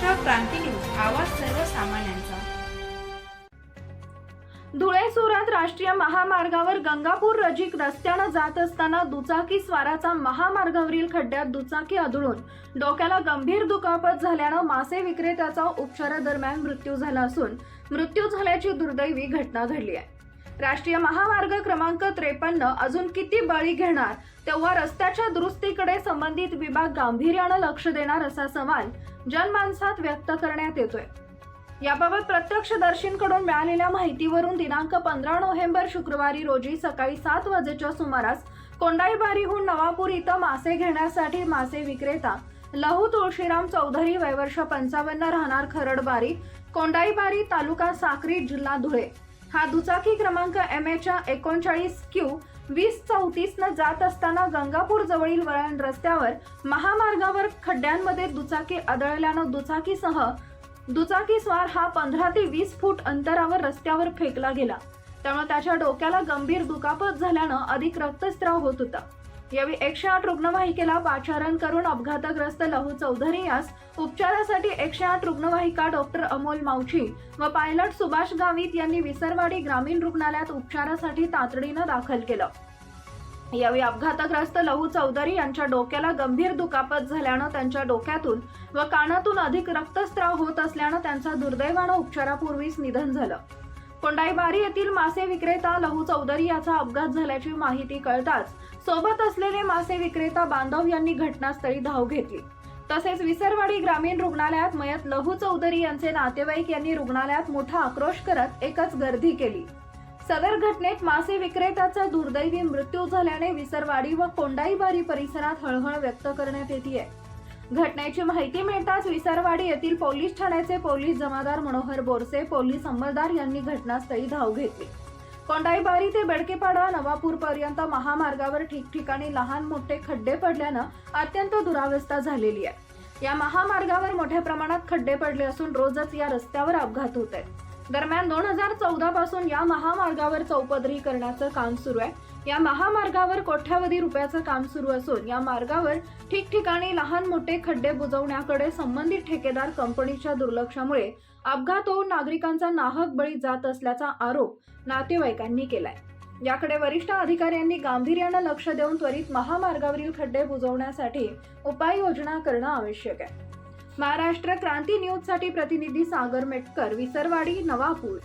महाराष्ट्र क्रांती news, आवाज सर्वसामान्यांचा। धुळे सुरत राष्ट्रीय महामार्गावर गंगापूर नजीक रस्त्याने जात असताना दुचाकी स्वाराचा महामार्गावरील खड्ड्यात दुचाकी आदळून डोक्याला गंभीर दुखापत झाल्याने मासे विक्रेत्याचा उपचारादरम्यान मृत्यू झाला असून मृत्यू झाल्याची दुर्दैवी घटना घडली आहे। राष्ट्रीय महामार्ग क्रमांक 53 अजून किती बळी घेणार, तेव्हा रस्त्याच्या दुरुस्तीकडे संबंधित विभाग गांभीर्याने लक्ष देणार असा सवाल जनमानसात व्यक्त करण्यात येतोय। याबाबत प्रत्यक्षदर्शींकडून मिळालेल्या माहितीवरून दिनांक 15 नोव्हेंबर शुक्रवारी रोजी सकाळी 7 वाजेच्या सुमारास कोंडाईबारीहून नवापूर इथं मासे घेण्यासाठी मासे विक्रेता लहू तुळशीराम चौधरी वय वर्ष 55 राहणार खरडबारी कोंडाईबारी तालुका साक्री जिल्हा धुळे हा दुचाकी क्रमांक MH 39Q2034 न जात असताना गंगापूर जवळील वळण रस्त्यावर महामार्गावर खड्ड्यांमध्ये दुचाकी आदळल्याने दुचाकी स्वार हा 15 ते 20 फूट अंतरावर रस्त्यावर फेकला गेला। त्यामुळे त्याच्या डोक्याला गंभीर दुखापत झाल्याने अधिक रक्तस्राव होत होता। यावेळी 108 रुग्णवाहिकेला पाचारण करून अपघातग्रस्त लहू चौधरी यास उपचारासाठी 108 रुग्णवाहिका डॉक्टर अमोल मावशी व पायलट सुभाष गावित यांनी विसरवाडी ग्रामीण रुग्णालयात उपचारासाठी तातडीने दाखल केलं। यावेळी अपघातग्रस्त लहू चौधरी यांच्या डोक्याला गंभीर दुखापत झाल्याने त्यांच्या डोक्यातून व कानातून अधिक रक्तस्राव होत असल्याने त्यांचा दुर्दैवाने उपचारापूर्वीच निधन झालं। कोंडाईबारी येथील मासे विक्रेता लहू चौधरी याचा अपघात झाल्याची माहिती कळताच सोबत असलेले मासे विक्रेता बांधव यांनी घटनास्थळी धाव घेतली। तसेच विसरवाडी ग्रामीण रुग्णालयात मयत लहू चौधरी यांचे नातेवाईक यांनी रुग्णालयात मोठा आक्रोश करत एकच गर्दी केली। सदर घटनेत मासे विक्रेत्याचा दुर्दैवी मृत्यू झाल्याने विसरवाडी व कोंडाईबारी परिसरात हळहळ व्यक्त करण्यात येते। घटनेची माहिती मिळताच विसरवाडी येथील पोलीस ठाण्याचे पोलीस जमादार मनोहर बोरसे पोलीस अंमलदार यांनी घटनास्थळी धाव घेतली। कोंडाईबारी ते बेडकेपाडा नवापूर पर्यंत महामार्गावर ठिकठिकाणी लहान मोठे खड्डे पडल्याने अत्यंत दुरावस्था झालेली आहे। या महामार्गावर मोठ्या प्रमाणात खड्डे पडले असून रोजच या रस्त्यावर अपघात होत आहेत। दरम्यान 2014 पासून या महामार्गावर चौपदरी करण्याचं काम सुरू आहे। या महामार्गावर कोट्यावधी रुपयाचं काम सुरू असून या मार्गावर ठिकठिकाणी लहान मोठे खड्डे बुजवण्याकडे संबंधित ठेकेदार कंपनीच्या दुर्लक्षामुळे अपघात होऊन नागरिकांचा नाहक बळी जात असल्याचा आरोप नातेवाईकांनी केलाय। याकडे वरिष्ठ अधिकाऱ्यांनी गांभीर्याने लक्ष देऊन त्वरित महामार्गावरील खड्डे बुजवण्यासाठी उपाययोजना करणं आवश्यक आहे। महाराष्ट्र क्रांती न्यूज साठी प्रतिनिधी सागर मेटकर, विसरवाडी, नवापूर।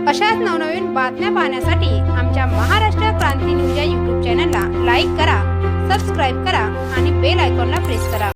अशाच नवनवीन बातम्या पाहण्यासाठी आमच्या महाराष्ट्र क्रांती न्यूज या YouTube चॅनलला लाईक करा, सबस्क्राईब करा आणि बेल आयकॉनला प्रेस करा।